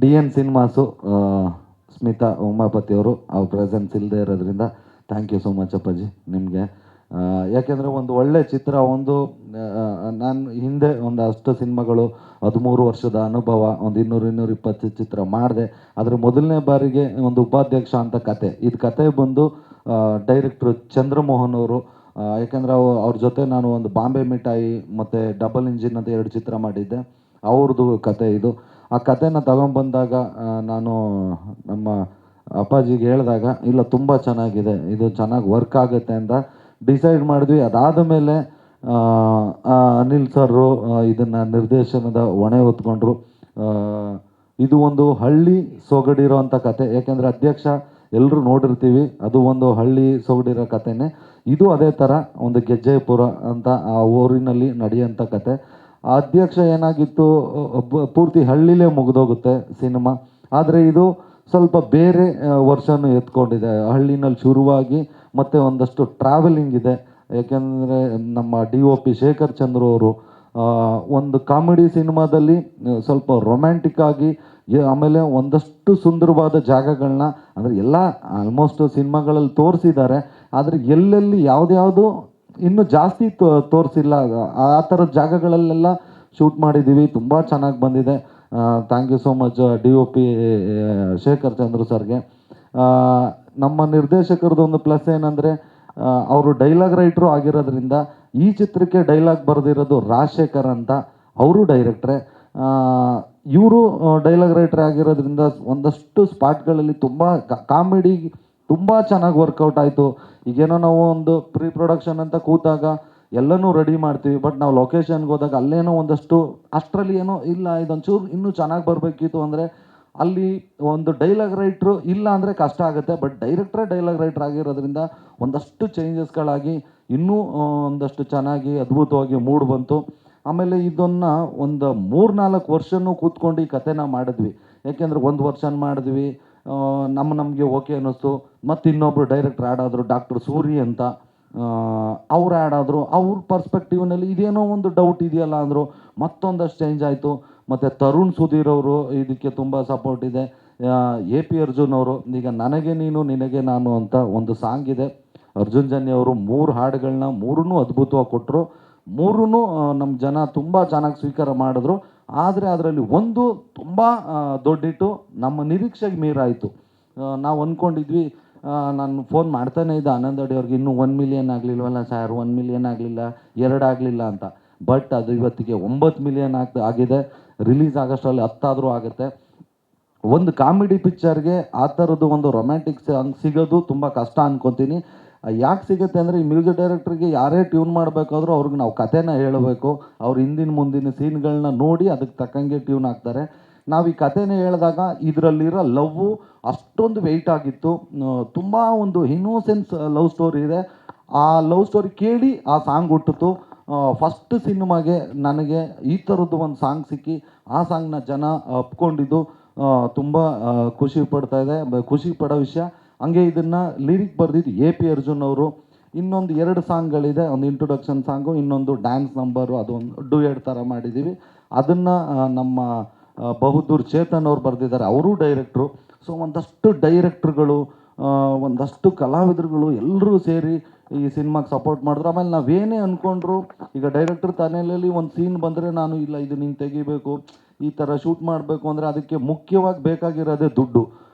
D N ಸಿನಿಮಾಸು Smita ಉಮಾಪತಿಯವರು ಅವ್ರ presence ಇಲ್ಲದೆ ಇರೋದ್ರಿಂದ ಥ್ಯಾಂಕ್ ಯು ಸೋ ಮಚ್ ಅಪ್ಪಾಜಿ ನಿಮಗೆ. ಯಾಕೆಂದರೆ ಒಂದು ಒಳ್ಳೆ ಚಿತ್ರ, ನಾನು ಹಿಂದೆ ಒಂದು ಅಷ್ಟು ಸಿನಿಮಾಗಳು 13 ವರ್ಷದ ಅನುಭವ, ಒಂದು 200-220 ಚಿತ್ರ ಮಾಡಿದೆ. ಆದರೆ ಮೊದಲನೇ ಬಾರಿಗೆ ಒಂದು ಉಪಾಧ್ಯಕ್ಷ ಅಂತ ಕತೆ, ಇದು ಕತೆ ಬಂದು ಡೈರೆಕ್ಟ್ರು ಚಂದ್ರಮೋಹನ್ ಅವರು. ಯಾಕೆಂದರೆ ಅವ್ರ ಜೊತೆ ನಾನು ಒಂದು ಬಾಂಬೆ ಮಿಠಾಯಿ ಮತ್ತು ಡಬಲ್ ಇಂಜಿನ್ ಅಂತ 2 ಚಿತ್ರ ಮಾಡಿದ್ದೆ, ಅವ್ರದ್ದು ಕತೆ ಇದು. ಆ ಕತೆನ ತಗೊಂಬಂದಾಗ ನಾನು ನಮ್ಮ ಅಪ್ಪಾಜಿಗೆ ಹೇಳಿದಾಗ, ಇಲ್ಲ ತುಂಬ ಚೆನ್ನಾಗಿದೆ, ಇದು ಚೆನ್ನಾಗಿ ವರ್ಕ್ ಆಗುತ್ತೆ ಅಂತ ಡಿಸೈಡ್ ಮಾಡಿದ್ವಿ. ಅದಾದ ಮೇಲೆ ಅನಿಲ್ ಸರು ಇದನ್ನು ನಿರ್ದೇಶನದ ಹೊಣೆ ಹೊತ್ಕೊಂಡ್ರು. ಇದು ಒಂದು ಹಳ್ಳಿ ಸೊಗಡಿರೋ ಅಂಥ ಕತೆ, ಯಾಕೆಂದರೆ ಅಧ್ಯಕ್ಷ ಎಲ್ಲರೂ ನೋಡಿರ್ತೀವಿ, ಅದು ಒಂದು ಹಳ್ಳಿ ಸೊಗಡಿರೋ ಕತೆನೇ. ಇದು ಅದೇ ಥರ ಒಂದು ಗೆಜ್ಜೆಪುರ ಅಂತ ಆ ಊರಿನಲ್ಲಿ ನಡೆಯೋಂಥ ಕತೆ. ಆ ಅಧ್ಯಕ್ಷ ಏನಾಗಿತ್ತು, ಪೂರ್ತಿ ಹಳ್ಳಿಲೇ ಮುಗಿದೋಗುತ್ತೆ ಸಿನಿಮಾ. ಆದರೆ ಇದು ಸ್ವಲ್ಪ ಬೇರೆ ವರ್ಷನೂ ಎತ್ಕೊಂಡಿದೆ, ಹಳ್ಳಿನಲ್ಲಿ ಶುರುವಾಗಿ ಮತ್ತು ಒಂದಷ್ಟು ಟ್ರಾವೆಲಿಂಗ್ ಇದೆ. ಏಕೆಂದರೆ ನಮ್ಮ DOP ಶೇಖರ್ ಚಂದ್ರ ಅವರು ಒಂದು ಕಾಮಿಡಿ ಸಿನಿಮಾದಲ್ಲಿ ಸ್ವಲ್ಪ ರೊಮ್ಯಾಂಟಿಕ್ ಆಗಿ, ಆಮೇಲೆ ಒಂದಷ್ಟು ಸುಂದರವಾದ ಜಾಗಗಳನ್ನ, ಅಂದರೆ ಎಲ್ಲ ಆಲ್ಮೋಸ್ಟ್ ಸಿನಿಮಾಗಳಲ್ಲಿ ತೋರಿಸಿದ್ದಾರೆ, ಆದರೆ ಎಲ್ಲೆಲ್ಲಿ ಯಾವುದ್ಯಾವುದು ಇನ್ನೂ ಜಾಸ್ತಿ ತೋರಿಸಿಲ್ಲ, ಆ ಥರದ ಜಾಗಗಳಲ್ಲೆಲ್ಲ ಶೂಟ್ ಮಾಡಿದ್ದೀವಿ. ತುಂಬ ಚೆನ್ನಾಗಿ ಬಂದಿದೆ. Thank you so much DOP Shekhar Chandra ಸರ್ಗೆ. ನಮ್ಮ ನಿರ್ದೇಶಕರದ್ದು ಒಂದು ಪ್ಲಸ್ ಏನಂದರೆ, ಅವರು ಡೈಲಾಗ್ ರೈಟ್ರು ಆಗಿರೋದ್ರಿಂದ ಈ ಚಿತ್ರಕ್ಕೆ ಡೈಲಾಗ್ ಬರೆದಿರೋದು ರಾಜಶೇಖರ್ ಅಂತ, ಅವರು ಡೈರೆಕ್ಟ್ರೆ. ಇವರು ಡೈಲಾಗ್ ರೈಟ್ರ್ ಆಗಿರೋದ್ರಿಂದ ಒಂದಷ್ಟು ಸ್ಪಾಟ್ಗಳಲ್ಲಿ ತುಂಬ ಕಾಮಿಡಿ ತುಂಬ ಚೆನ್ನಾಗಿ ವರ್ಕೌಟ್ ಆಯಿತು. ಈಗೇನೋ ನಾವು ಒಂದು ಪ್ರೀ ಪ್ರೊಡಕ್ಷನ್ ಅಂತ ಕೂತಾಗ ಎಲ್ಲನೂ ರೆಡಿ ಮಾಡ್ತೀವಿ, ಬಟ್ ನಾವು ಲೊಕೇಶನ್ಗೆ ಹೋದಾಗ ಅಲ್ಲೇನೋ ಒಂದಷ್ಟು ಅಷ್ಟರಲ್ಲಿ ಏನೋ ಇಲ್ಲ, ಇದೊಂಚೂರು ಇನ್ನೂ ಚೆನ್ನಾಗಿ ಬರಬೇಕಿತ್ತು ಅಂದರೆ ಅಲ್ಲಿ ಒಂದು ಡೈಲಾಗ್ ರೈಟ್ರು ಇಲ್ಲ ಅಂದರೆ ಕಷ್ಟ ಆಗುತ್ತೆ. ಬಟ್ ಡೈರೆಕ್ಟ್ರೇ ಡೈಲಾಗ್ ರೈಟ್ರ್ ಆಗಿರೋದ್ರಿಂದ ಒಂದಷ್ಟು ಚೇಂಜಸ್ಗಳಾಗಿ ಇನ್ನೂ ಒಂದಷ್ಟು ಚೆನ್ನಾಗಿ ಅದ್ಭುತವಾಗಿ ಮೂಡ್ ಬಂತು. ಆಮೇಲೆ ಇದನ್ನು ಒಂದು 3-4 ವರ್ಷನೂ ಕೂತ್ಕೊಂಡು ಈ ಕಥೆನ ಮಾಡಿದ್ವಿ. ಯಾಕೆಂದರೆ 1 ವರ್ಷ ಮಾಡಿದ್ವಿ, ನಮಗೆ ಓಕೆ ಅನ್ನಿಸ್ತು. ಮತ್ತು ಇನ್ನೊಬ್ಬರು ಡೈರೆಕ್ಟ್ರ್ ಆ್ಯಡ್ ಆದರು, ಡಾಕ್ಟರ್ ಸೂರಿ ಅಂತ, ಅವ್ರು ಆ್ಯಡ್ ಆದರು. ಅವ್ರ ಪರ್ಸ್ಪೆಕ್ಟಿವ್ನಲ್ಲಿ ಇದೇನೋ ಒಂದು ಡೌಟ್ ಇದೆಯಲ್ಲ ಅಂದರು, ಮತ್ತೊಂದಷ್ಟು ಚೇಂಜ್ ಆಯಿತು. ಮತ್ತು ತರುಣ್ ಸುಧೀರ್ ಅವರು ಇದಕ್ಕೆ ತುಂಬ ಸಪೋರ್ಟ್ ಇದೆ. AP ಅರ್ಜುನ್ ಅವರು, ಈಗ ನನಗೆ ನೀನು ನಿನಗೆ ನಾನು ಅಂತ ಒಂದು ಸಾಂಗ್ ಇದೆ, ಅರ್ಜುನ್ ಜನ್ಯ ಅವರು 3 ಹಾಡುಗಳನ್ನ 3ನೂ ಅದ್ಭುತವಾಗಿ ಕೊಟ್ಟರು. 3ನೂ ನಮ್ಮ ಜನ ತುಂಬ ಚೆನ್ನಾಗಿ ಸ್ವೀಕಾರ ಮಾಡಿದ್ರು. ಆದರೆ ಅದರಲ್ಲಿ ಒಂದು ತುಂಬ ದೊಡ್ಡಿಟ್ಟು ನಮ್ಮ ನಿರೀಕ್ಷೆಗೆ ಮೀರಾಯಿತು. ನಾವು ಅಂದ್ಕೊಂಡಿದ್ವಿ, ನಾನು ಫೋನ್ ಮಾಡ್ತಾನೆ ಇದ್ದೆ ಆನಂದ್ ಅಡಿ ಅವ್ರಿಗೆ, ಇನ್ನೂ 1 ಮಿಲಿಯನ್ ಆಗಲಿಲ್ವಲ್ಲ ಸರ್, 1 ಮಿಲಿಯನ್ ಆಗಲಿಲ್ಲ, 2 ಆಗಲಿಲ್ಲ ಅಂತ. ಬಟ್ ಅದು ಇವತ್ತಿಗೆ 9 ಮಿಲಿಯನ್ ಆಗಿದೆ. ರಿಲೀಸ್ ಆಗೋಷ್ಟರಲ್ಲಿ 10 ಆದರೂ ಆಗುತ್ತೆ. ಒಂದು ಕಾಮಿಡಿ ಪಿಕ್ಚರ್ಗೆ ಆ ಥರದ್ದು ಒಂದು ರೊಮ್ಯಾಂಟಿಕ್ ಸಾಂಗ್ ಸಿಗೋದು ತುಂಬ ಕಷ್ಟ ಅನ್ಕೊತೀನಿ. ಯಾಕೆ ಸಿಗುತ್ತೆ ಅಂದರೆ, ಈ ಮ್ಯೂಸಿಕ್ ಡೈರೆಕ್ಟ್ರಿಗೆ ಯಾರೇ ಟ್ಯೂನ್ ಮಾಡಬೇಕಾದ್ರೂ ಅವ್ರಿಗೆ ನಾವು ಕಥೆನ ಹೇಳಬೇಕು, ಅವ್ರು ಹಿಂದಿನ ಮುಂದಿನ ಸೀನ್ಗಳನ್ನ ನೋಡಿ ಅದಕ್ಕೆ ತಕ್ಕಂಗೆ ಟ್ಯೂನ್ ಆಗ್ತಾರೆ. ನಾವು ಈ ಕಥೆನ ಹೇಳಿದಾಗ ಇದರಲ್ಲಿರೋ ಲವ್ವು ಅಷ್ಟೊಂದು ವೆಯ್ಟ್ ಆಗಿತ್ತು. ತುಂಬ ಒಂದು ಇನ್ನೋಸೆನ್ಸ್ ಲವ್ ಸ್ಟೋರಿ ಇದೆ. ಆ ಲವ್ ಸ್ಟೋರಿ ಕೇಳಿ ಆ ಸಾಂಗ್ ಹುಟ್ಟಿತು. ಫಸ್ಟ್ ಸಿನಿಮಾಗೆ ನನಗೆ ಈ ಥರದ್ದು ಒಂದು ಸಾಂಗ್ ಸಿಕ್ಕಿ ಆ ಸಾಂಗ್ನ ಜನ ಒಪ್ಕೊಂಡಿದ್ದು ತುಂಬ ಖುಷಿ ಪಡೋ ವಿಷಯ. ಹಂಗೆ ಇದನ್ನು ಲಿರಿಕ್ ಬರೆದಿದ್ದು AP ಅರ್ಜುನ್ ಅವರು. ಇನ್ನೊಂದು 2 ಸಾಂಗ್ಗಳಿದೆ, ಒಂದು ಇಂಟ್ರೊಡಕ್ಷನ್ ಸಾಂಗು, ಇನ್ನೊಂದು ಡ್ಯಾನ್ಸ್ ನಂಬರು, ಅದೊಂದು ಡುಯೆಟ್ ಥರ ಮಾಡಿದ್ದೀವಿ. ಅದನ್ನು ನಮ್ಮ ಬಹುದೂರ್ ಚೇತನ್ ಅವ್ರು ಬರೆದಿದ್ದಾರೆ, ಅವರೂ ಡೈರೆಕ್ಟ್ರು. ಸೊ ಒಂದಷ್ಟು ಡೈರೆಕ್ಟ್ರುಗಳು, ಒಂದಷ್ಟು ಕಲಾವಿದರುಗಳು ಎಲ್ಲರೂ ಸೇರಿ ಈ ಸಿನಿಮಾಗೆ ಸಪೋರ್ಟ್ ಮಾಡಿದ್ರು. ಆಮೇಲೆ ನಾವೇನೇ ಅಂದ್ಕೊಂಡ್ರು, ಈಗ ಡೈರೆಕ್ಟ್ರ್ ತಲೆಯಲ್ಲಿ ಒಂದು ಸೀನ್ ಬಂದರೆ ನಾನು ಇಲ್ಲ ಇದು ನೀನು ತೆಗಿಬೇಕು, ಈ ಥರ ಶೂಟ್ ಮಾಡಬೇಕು ಅಂದರೆ ಅದಕ್ಕೆ ಮುಖ್ಯವಾಗಿ ಬೇಕಾಗಿರೋದೇ ದುಡ್ಡು,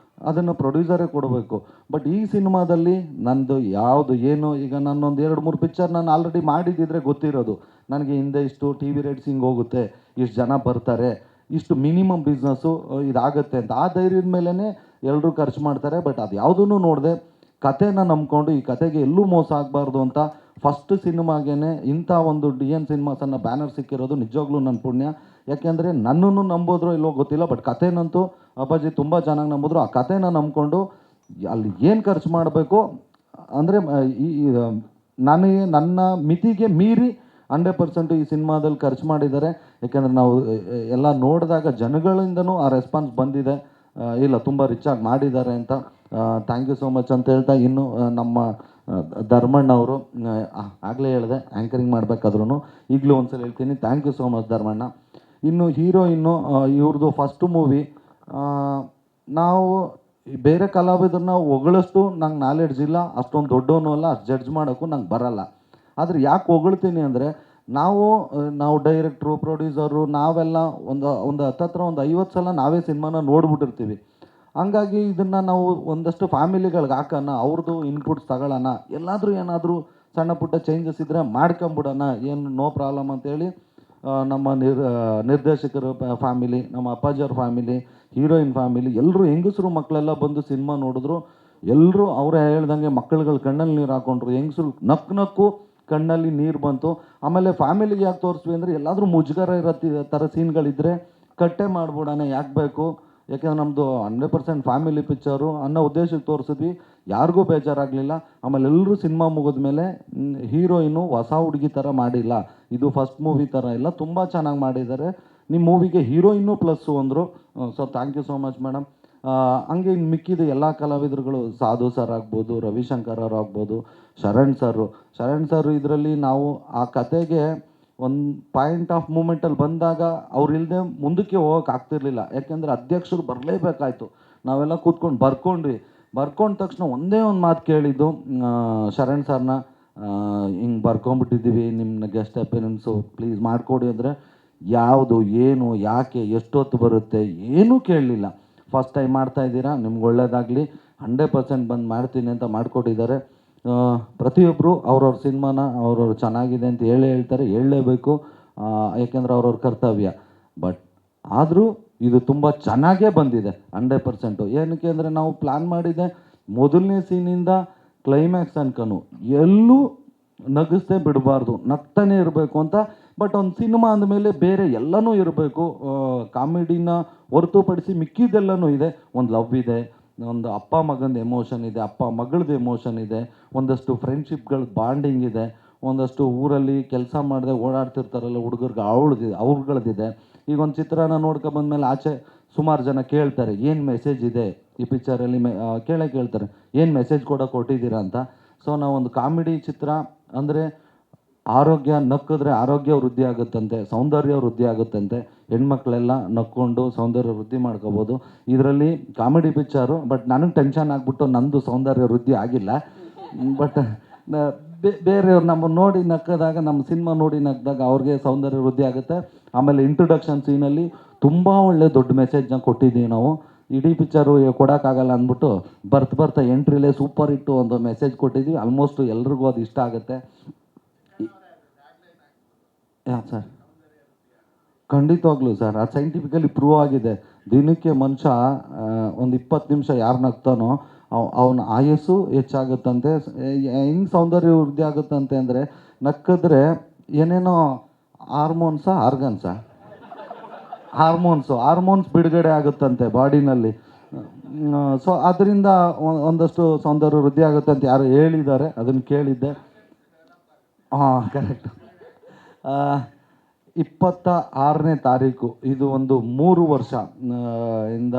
ಅದನ್ನು ಪ್ರೊಡ್ಯೂಸರೇ ಕೊಡಬೇಕು. ಬಟ್ ಈ ಸಿನಿಮಾದಲ್ಲಿ ನಂದು ಯಾವುದು ಏನು, ಈಗ ನಾನೊಂದು 2-3 ಪಿಕ್ಚರ್ ನಾನು ಆಲ್ರೆಡಿ ಮಾಡಿದ್ದಿದ್ರೆ ಗೊತ್ತಿರೋದು, ನನಗೆ ಹಿಂದೆ ಇಷ್ಟು TV ರೇಟ್ಸ್ ಹಿಂಗೆ ಹೋಗುತ್ತೆ, ಇಷ್ಟು ಜನ ಬರ್ತಾರೆ, ಇಷ್ಟು ಮಿನಿಮಮ್ ಬಿಸ್ನೆಸ್ಸು ಇದಾಗುತ್ತೆ ಅಂತ ಆ ಧೈರ್ಯದ ಮೇಲೇ ಎಲ್ಲರೂ ಖರ್ಚು ಮಾಡ್ತಾರೆ. ಬಟ್ ಅದು ಯಾವುದೂ ನೋಡಿದೆ ಕಥೆನ ನಂಬ್ಕೊಂಡು ಈ ಕತೆಗೆ ಎಲ್ಲೂ ಮೋಸ ಆಗಬಾರ್ದು ಅಂತ ಫಸ್ಟ್ ಸಿನಿಮಾಗೇ ಇಂಥ ಒಂದು DN ಸಿನಿಮಾಸನ್ನು ಬ್ಯಾನರ್ ಸಿಕ್ಕಿರೋದು ನಿಜವಾಗ್ಲೂ ನನ್ನ ಪುಣ್ಯ. ಯಾಕೆಂದರೆ ನನ್ನನ್ನು ನಂಬೋದ್ರೋ ಇಲ್ಲೋ ಗೊತ್ತಿಲ್ಲ, ಬಟ್ ಕಥೆನಂತೂ ಅಪ್ಪಾಜಿ ತುಂಬ ಚೆನ್ನಾಗಿ ನಂಬಿದ್ರು. ಆ ಕಥೆನ ನಂಬ್ಕೊಂಡು ಅಲ್ಲಿ ಏನು ಖರ್ಚು ಮಾಡಬೇಕು ಅಂದರೆ ನನಗೆ ನನ್ನ ಮಿತಿಗೆ ಮೀರಿ 100% ಈ ಸಿನಿಮಾದಲ್ಲಿ ಖರ್ಚು ಮಾಡಿದ್ದಾರೆ. ಯಾಕೆಂದರೆ ನಾವು ಎಲ್ಲ ನೋಡಿದಾಗ ಜನಗಳಿಂದನೂ ಆ ರೆಸ್ಪಾನ್ಸ್ ಬಂದಿದೆ, ಇಲ್ಲ ತುಂಬ ರಿಚಾಗಿ ಮಾಡಿದ್ದಾರೆ ಅಂತ. ಥ್ಯಾಂಕ್ ಯು ಸೋ ಮಚ್ ಅಂತ ಹೇಳ್ತಾ, ಇನ್ನು ನಮ್ಮ ಧರ್ಮಣ್ಣ ಅವರು, ಆಗಲೇ ಹೇಳಿದೆ ಆ್ಯಂಕರಿಂಗ್ ಮಾಡಬೇಕಾದ್ರೂ ಈಗಲೂ ಒಂದ್ಸಲ ಹೇಳ್ತೀನಿ, thank you so much Dharmanna. ಇನ್ನು ಹೀರೋಯಿನ್ನು, ಇವ್ರದ್ದು ಫಸ್ಟ್ ಮೂವಿ ನಾವು ಬೇರೆ ಕಲಾವಿದರನ್ನ ಹೊಗಳಷ್ಟು ನಂಗೆ ನಾಲೆಡ್ಜ್ ಇಲ್ಲ, ಅಷ್ಟೊಂದು ದೊಡ್ಡವನು ಅಲ್ಲ, ಅಷ್ಟು ಜಡ್ಜ್ ಮಾಡೋಕ್ಕೂ ನಂಗೆ ಬರಲ್ಲ. ಆದರೆ ಯಾಕೆ ಹೊಗಳ್ತೀನಿ ಅಂದರೆ ನಾವು ಡೈರೆಕ್ಟ್ರು, ಪ್ರೊಡ್ಯೂಸರು ನಾವೆಲ್ಲ ಒಂದು ಹತ್ತತ್ರ ಒಂದು 50 ಸಲ ನಾವೇ ಸಿನಿಮಾನ ನೋಡ್ಬಿಟ್ಟಿರ್ತೀವಿ. ಹಂಗಾಗಿ ಇದನ್ನು ನಾವು ಒಂದಷ್ಟು ಫ್ಯಾಮಿಲಿಗಳ್ಗೆ ಹಾಕೋಣ, ಅವ್ರದ್ದು ಇನ್ಪುಟ್ಸ್ ತಗೊಳ್ಳೋಣ, ಎಲ್ಲಾದರೂ ಏನಾದರೂ ಸಣ್ಣ ಪುಟ್ಟ ಚೇಂಜಸ್ ಇದ್ದರೆ ಮಾಡ್ಕೊಂಬಿಡೋಣ, ಏನು ನೋ ಪ್ರಾಬ್ಲಮ್ ಅಂತೇಳಿ ನಮ್ಮ ನಿರ್ದೇಶಕರ ಫ್ಯಾಮಿಲಿ, ನಮ್ಮ ಅಪ್ಪಾಜಿಯವ್ರ ಫ್ಯಾಮಿಲಿ, ಹೀರೋಯಿನ್ ಫ್ಯಾಮಿಲಿ ಎಲ್ಲರೂ ಹೆಂಗಸರು ಮಕ್ಕಳೆಲ್ಲ ಬಂದು ಸಿನಿಮಾ ನೋಡಿದ್ರು. ಎಲ್ಲರೂ ಅವರೇ ಹೇಳ್ದಂಗೆ ಮಕ್ಕಳುಗಳ ಕಣ್ಣಲ್ಲಿ ನೀರು ಹಾಕೊಂಡ್ರು, ಹೆಂಗಸರು ನಕ್ಕು ಕಣ್ಣಲ್ಲಿ ನೀರು ಬಂತು. ಆಮೇಲೆ ಫ್ಯಾಮಿಲಿಗೆ ಯಾಕೆ ತೋರಿಸ್ವಿ ಅಂದರೆ ಎಲ್ಲಾದರೂ ಮುಜುಗರ ಇರೋ ಥರ ಸೀನ್ಗಳಿದ್ದರೆ ಕಟ್ಟೆ ಮಾಡ್ಬಿಡೋಣ, ಯಾಕೆ ಬೇಕು, ಯಾಕೆಂದ್ರೆ ನಮ್ಮದು 100% ಫ್ಯಾಮಿಲಿ ಪಿಕ್ಚರು ಅನ್ನೋ ಉದ್ದೇಶಕ್ಕೆ ತೋರಿಸಿದ್ವಿ. ಯಾರಿಗೂ ಬೇಜಾರಾಗಲಿಲ್ಲ. ಆಮೇಲೆ ಎಲ್ಲರೂ ಸಿನಿಮಾ ಮುಗಿದ್ಮೇಲೆ ಹೀರೋಯಿನು ಹೊಸ ಹುಡುಗಿ ಥರ ಮಾಡಿಲ್ಲ, ಇದು ಫಸ್ಟ್ ಮೂವಿ ಥರ ಇಲ್ಲ, ತುಂಬ ಚೆನ್ನಾಗಿ ಮಾಡಿದ್ದಾರೆ, ನಿಮ್ಮ ಮೂವಿಗೆ ಹೀರೋಯಿನ್ನು ಪ್ಲಸ್ಸು ಅಂದರು. So thank you so much madam. ಹಂಗೆ ಇನ್ನು ಮಿಕ್ಕಿದ ಎಲ್ಲ ಕಲಾವಿದರುಗಳು, ಸಾಧು ಸರ್ ಆಗ್ಬೋದು, ರವಿಶಂಕರ್ ಅವ್ರು ಆಗ್ಬೋದು, ಶರಣ್ ಸರ್ ಇದರಲ್ಲಿ ನಾವು ಆ ಕತೆಗೆ ಒಂದು ಪಾಯಿಂಟ್ ಆಫ್ ಮೂಮೆಂಟಲ್ಲಿ ಬಂದಾಗ ಅವ್ರಿಲ್ಲದೆ ಮುಂದಕ್ಕೆ ಹೋಗೋಕೆ ಆಗ್ತಿರ್ಲಿಲ್ಲ. ಯಾಕೆಂದರೆ ಅಧ್ಯಕ್ಷರು ಬರಲೇಬೇಕಾಯ್ತು. ನಾವೆಲ್ಲ ಕೂತ್ಕೊಂಡು ಬರ್ಕೊಂಡ ತಕ್ಷಣ ಒಂದೇ ಒಂದು ಮಾತು ಕೇಳಿದ್ದು ಶರಣ್ ಸರ್ನ, ಹಿಂಗೆ ಬರ್ಕೊಂಬಿಟ್ಟಿದ್ದೀವಿ, ನಿಮ್ಮ ಗೆಸ್ಟ್ ಅಪಿಯರೆನ್ಸು ಪ್ಲೀಸ್ ಮಾಡಿಕೊಡಿ ಅಂದರೆ, ಯಾವುದು, ಏನು, ಯಾಕೆ, ಎಷ್ಟೊತ್ತು ಬರುತ್ತೆ ಏನೂ ಕೇಳಲಿಲ್ಲ. ಫಸ್ಟ್ ಟೈಮ್ ಮಾಡ್ತಾಯಿದ್ದೀರಾ, ನಿಮ್ಗೆ ಒಳ್ಳೇದಾಗಲಿ, 100% ಬಂದು ಮಾಡ್ತೀನಿ ಅಂತ ಮಾಡಿಕೊಟ್ಟಿದ್ದಾರೆ. ಪ್ರತಿಯೊಬ್ಬರು ಅವ್ರವ್ರ ಸಿನಿಮಾನ ಅವ್ರವ್ರು ಚೆನ್ನಾಗಿದೆ ಅಂತ ಹೇಳ್ತಾರೆ, ಹೇಳಲೇಬೇಕು, ಯಾಕೆಂದ್ರೆ ಅವ್ರವ್ರ ಕರ್ತವ್ಯ. ಬಟ್ ಆದರೂ ಇದು ತುಂಬ ಚೆನ್ನಾಗೇ ಬಂದಿದೆ 100%. ಏನಕ್ಕೆ ಅಂದರೆ ನಾವು ಪ್ಲ್ಯಾನ್ ಮಾಡಿದೆ ಮೊದಲನೇ ಸೀನಿಂದ ಕ್ಲೈಮ್ಯಾಕ್ಸ್ ತನಕನೂ ಎಲ್ಲೂ ನಗಿಸ್ತೇ ಬಿಡಬಾರ್ದು, ನಗ್ತಾನೆ ಇರಬೇಕು ಅಂತ. ಬಟ್ ಒಂದು ಸಿನಿಮಾ ಅಂದಮೇಲೆ ಬೇರೆ ಎಲ್ಲನೂ ಇರಬೇಕು, ಕಾಮಿಡಿನ ಹೊರತುಪಡಿಸಿ ಮಿಕ್ಕಿದೆಲ್ಲನೂ ಇದೆ. ಒಂದು ಲವ್ ಇದೆ, ಒಂದು ಅಪ್ಪ ಮಗಂದು ಎಮೋಷನ್ ಇದೆ, ಅಪ್ಪ ಮಗಳದ್ದು ಎಮೋಷನ್ ಇದೆ, ಒಂದಷ್ಟು ಫ್ರೆಂಡ್ಶಿಪ್ಗಳ ಬಾಂಡಿಂಗ್ ಇದೆ, ಒಂದಷ್ಟು ಊರಲ್ಲಿ ಕೆಲಸ ಮಾಡದೆ ಓಡಾಡ್ತಿರ್ತಾರಲ್ಲ ಹುಡುಗರಿಗೆ ಅವ್ರಗಳದ್ದಿದೆ. ಈಗ ಒಂದು ಚಿತ್ರನ ನೋಡ್ಕೊಬಂದ್ಮೇಲೆ ಆಚೆ ಸುಮಾರು ಜನ ಕೇಳ್ತಾರೆ, ಏನು ಮೆಸೇಜ್ ಇದೆ ಈ ಪಿಕ್ಚರಲ್ಲಿ, ಕೇಳ್ತಾರೆ ಏನು ಮೆಸೇಜ್ ಕೊಟ್ಟಿದ್ದೀರಾ ಅಂತ. ಸೊ ನಾವೊಂದು ಕಾಮಿಡಿ ಚಿತ್ರ ಅಂದರೆ ಆರೋಗ್ಯ, ನಕ್ಕಿದ್ರೆ ಆರೋಗ್ಯ ವೃದ್ಧಿ ಆಗುತ್ತಂತೆ, ಸೌಂದರ್ಯ ವೃದ್ಧಿ ಆಗುತ್ತಂತೆ, ಹೆಣ್ಮಕ್ಳೆಲ್ಲ ನಕ್ಕೊಂಡು ಸೌಂದರ್ಯ ವೃದ್ಧಿ ಮಾಡ್ಕೋಬೋದು. ಇದರಲ್ಲಿ ಕಾಮಿಡಿ ಪಿಕ್ಚರು, ಬಟ್ ನನಗೆ ಟೆನ್ಷನ್ ಆಗಿಬಿಟ್ಟು ನಂದು ಸೌಂದರ್ಯ ವೃದ್ಧಿ ಆಗಿಲ್ಲ. ಬಟ್ ಬೇರೆಯವ್ರು ನಮ್ಮನ್ನು ನೋಡಿ ನಕ್ಕದಾಗ, ನಮ್ಮ ಸಿನಿಮಾ ನೋಡಿ ನಕ್ಕಿದಾಗ ಅವ್ರಿಗೆ ಸೌಂದರ್ಯ ವೃದ್ಧಿ ಆಗುತ್ತೆ. ಆಮೇಲೆ ಇಂಟ್ರೊಡಕ್ಷನ್ ಸೀನಲ್ಲಿ ತುಂಬ ಒಳ್ಳೆ ದೊಡ್ಡ ಮೆಸೇಜ್ನ ಕೊಟ್ಟಿದ್ದೀವಿ ನಾವು. ಇಡೀ ಪಿಕ್ಚರು ಕೊಡೋಕ್ಕಾಗಲ್ಲ ಅಂದ್ಬಿಟ್ಟು ಬರ್ತಾ ಎಂಟ್ರಿಲೇ ಸೂಪರ್ ಹಿಟ್ಟು ಒಂದು ಮೆಸೇಜ್ ಕೊಟ್ಟಿದ್ದೀವಿ. ಆಲ್ಮೋಸ್ಟ್ ಎಲ್ರಿಗೂ ಅದು ಇಷ್ಟ ಆಗುತ್ತೆ. ಯಾಕೆ ಸರ್? ಖಂಡಿತವಾಗ್ಲೂ ಸರ್, ಅದು ಸೈಂಟಿಫಿಕಲಿ ಪ್ರೂವ್ ಆಗಿದೆ. ದಿನಕ್ಕೆ ಮನುಷ್ಯ ಒಂದು 20 ನಿಮಿಷ ಯಾರು ನಗ್ತಾನೋ ಅವನ ಆಯಸ್ಸು ಹೆಚ್ಚಾಗುತ್ತಂತೆ. ಹೆಂಗೆ ಸೌಂದರ್ಯ ವೃದ್ಧಿ ಆಗುತ್ತಂತೆ ಅಂದರೆ, ನಕ್ಕಿದ್ರೆ ಏನೇನೋ ಹಾರ್ಮೋನ್ಸ್ ಬಿಡುಗಡೆ ಆಗುತ್ತಂತೆ ಬಾಡಿನಲ್ಲಿ. ಸೊ ಅದರಿಂದ ಒಂದಷ್ಟು ಸೌಂದರ್ಯ ವೃದ್ಧಿ ಆಗುತ್ತೆ ಅಂತ ಯಾರು ಹೇಳಿದ್ದಾರೆ, ಅದನ್ನು ಕೇಳಿದ್ದೆ. ಹಾಂ, ಕರೆಕ್ಟ್. 26ನೇ ತಾರೀಕು, ಇದು ಒಂದು 3 ವರ್ಷ ಇಂದ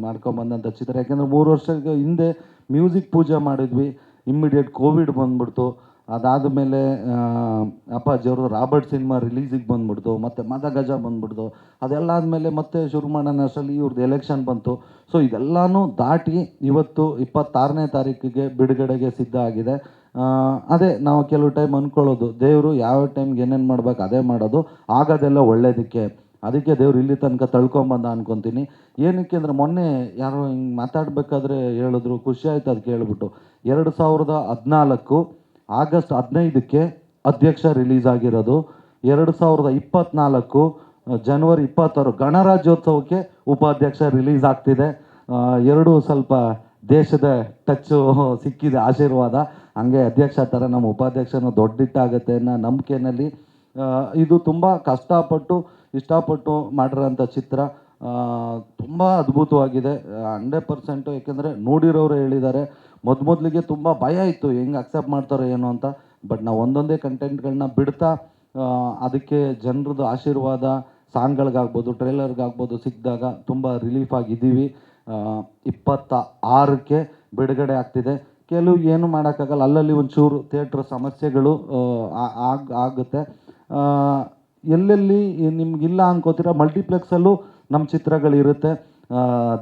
ಮಾಡ್ಕೊಂಬಂದಂಥ ಚಿತ್ರ. ಯಾಕೆಂದರೆ 3 ವರ್ಷದ ಹಿಂದೆ ಮ್ಯೂಸಿಕ್ ಪೂಜೆ ಮಾಡಿದ್ವಿ, ಇಮ್ಮಿಡಿಯೇಟ್ ಕೋವಿಡ್ ಬಂದ್ಬಿಡ್ತು. ಅದಾದಮೇಲೆ ಅಪ್ಪಾಜಿಯವರು ರಾಬರ್ಟ್ ಸಿನಿಮಾ ರಿಲೀಸಿಗೆ ಬಂದ್ಬಿಡ್ತು, ಮತ್ತು ಮದಗಜ ಬಂದ್ಬಿಡ್ತು. ಅದೆಲ್ಲ ಆದಮೇಲೆ ಮತ್ತೆ ಶುರು ಮಾಡೋಣ ಅಷ್ಟರಲ್ಲಿ ಇವ್ರದ್ದು ಎಲೆಕ್ಷನ್ ಬಂತು. ಸೊ ಇದೆಲ್ಲನೂ ದಾಟಿ ಇವತ್ತು 26ನೇ ತಾರೀಕಿಗೆ ಬಿಡುಗಡೆಗೆ ಸಿದ್ಧ ಆಗಿದೆ. ಅದೇ ನಾವು ಕೆಲವು ಟೈಮ್ ಅಂದ್ಕೊಳ್ಳೋದು, ದೇವರು ಯಾವ ಟೈಮ್ಗೆ ಏನೇನು ಮಾಡ್ಬೇಕು ಅದೇ ಮಾಡೋದು, ಆಗೋದೆಲ್ಲ ಒಳ್ಳೇದಕ್ಕೆ. ಅದಕ್ಕೆ ದೇವ್ರು ಇಲ್ಲಿ ತನಕ ತಳ್ಕೊಂಬಂದ ಅನ್ಕೊತೀನಿ. ಏನಕ್ಕೆ ಅಂದರೆ, ಮೊನ್ನೆ ಯಾರೋ ಹಿಂಗೆ ಮಾತಾಡಬೇಕಾದ್ರೆ ಹೇಳಿದ್ರು, ಖುಷಿ ಆಯ್ತು ಅದು ಕೇಳಿಬಿಟ್ಟು. 2014 ಆಗಸ್ಟ್ 15ಕ್ಕೆ ಅಧ್ಯಕ್ಷ ರಿಲೀಸ್ ಆಗಿರೋದು, 2024 ಜನವರಿ 26 ಗಣರಾಜ್ಯೋತ್ಸವಕ್ಕೆ ಉಪಾಧ್ಯಕ್ಷ ರಿಲೀಸ್ ಆಗ್ತಿದೆ. ಎರಡೂ ಸ್ವಲ್ಪ ದೇಶದ ಟಚ್ಚು ಸಿಕ್ಕಿದೆ, ಆಶೀರ್ವಾದ. ಹಂಗೆ ಅಧ್ಯಕ್ಷ ಥರ ನಮ್ಮ ಉಪಾಧ್ಯಕ್ಷನೂ ದೊಡ್ಡಿಟ್ಟಾಗತ್ತೆ ಅನ್ನೋ ನಂಬಿಕೆಯಲ್ಲಿ ಇದು ತುಂಬ ಇಷ್ಟಪಟ್ಟು ಮಾಡಿರೋಂಥ ಚಿತ್ರ. ತುಂಬ ಅದ್ಭುತವಾಗಿದೆ 100%. ಏಕೆಂದರೆ ನೋಡಿರೋರು ಹೇಳಿದ್ದಾರೆ, ಮೊದಲಿಗೆ ತುಂಬ ಭಯ ಇತ್ತು, ಹೆಂಗೆ ಅಕ್ಸೆಪ್ಟ್ ಮಾಡ್ತಾರೋ ಏನೋ ಅಂತ. ಬಟ್ ನಾವು ಒಂದೊಂದೇ ಕಂಟೆಂಟ್ಗಳನ್ನ ಬಿಡ್ತಾ ಅದಕ್ಕೆ ಜನರದ್ದು ಆಶೀರ್ವಾದ, ಸಾಂಗ್ಗಳಿಗಾಗ್ಬೋದು, ಟ್ರೈಲರ್ಗಾಗ್ಬೋದು ಸಿಕ್ಕಿದಾಗ ತುಂಬ ರಿಲೀಫ್ ಆಗಿದ್ದೀವಿ. 26ಕ್ಕೆ ಬಿಡುಗಡೆ ಆಗ್ತಿದೆ. ಕೆಲವು ಏನು ಮಾಡೋಕ್ಕಾಗಲ್ಲ, ಅಲ್ಲಲ್ಲಿ ಒಂಚೂರು ಥಿಯೇಟ್ರ್ ಸಮಸ್ಯೆಗಳು ಆಗುತ್ತೆ. ಎಲ್ಲೆಲ್ಲಿ ನಿಮಗಿಲ್ಲ ಅನ್ಕೋತೀರ, ಮಲ್ಟಿಪ್ಲೆಕ್ಸಲ್ಲೂ ನಮ್ಮ ಚಿತ್ರಗಳಿರುತ್ತೆ.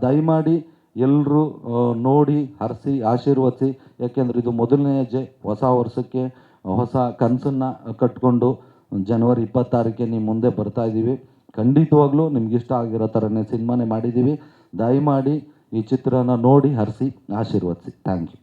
ದಯಮಾಡಿ ಎಲ್ಲರೂ ನೋಡಿ ಹರಿಸಿ ಆಶೀರ್ವದಿಸಿ. ಯಾಕೆಂದರೆ ಇದು ಮೊದಲನೇ ಹೆಜ್ಜೆ. ಹೊಸ ವರ್ಷಕ್ಕೆ ಹೊಸ ಕನಸನ್ನು ಕಟ್ಕೊಂಡು ಜನವರಿ 26ಕ್ಕೆ ನಿಮ್ಮ ಮುಂದೆ ಬರ್ತಾ ಇದ್ದೀವಿ. ಖಂಡಿತವಾಗ್ಲೂ ನಿಮ್ಗೆ ಇಷ್ಟ ಆಗಿರೋ ಥರನೇ ಸಿನಿಮಾನೇ ಮಾಡಿದ್ದೀವಿ. ದಯಮಾಡಿ ಈ ಚಿತ್ರನ ನೋಡಿ ಹರಿಸಿ ಆಶೀರ್ವದಿಸಿ. Thank you.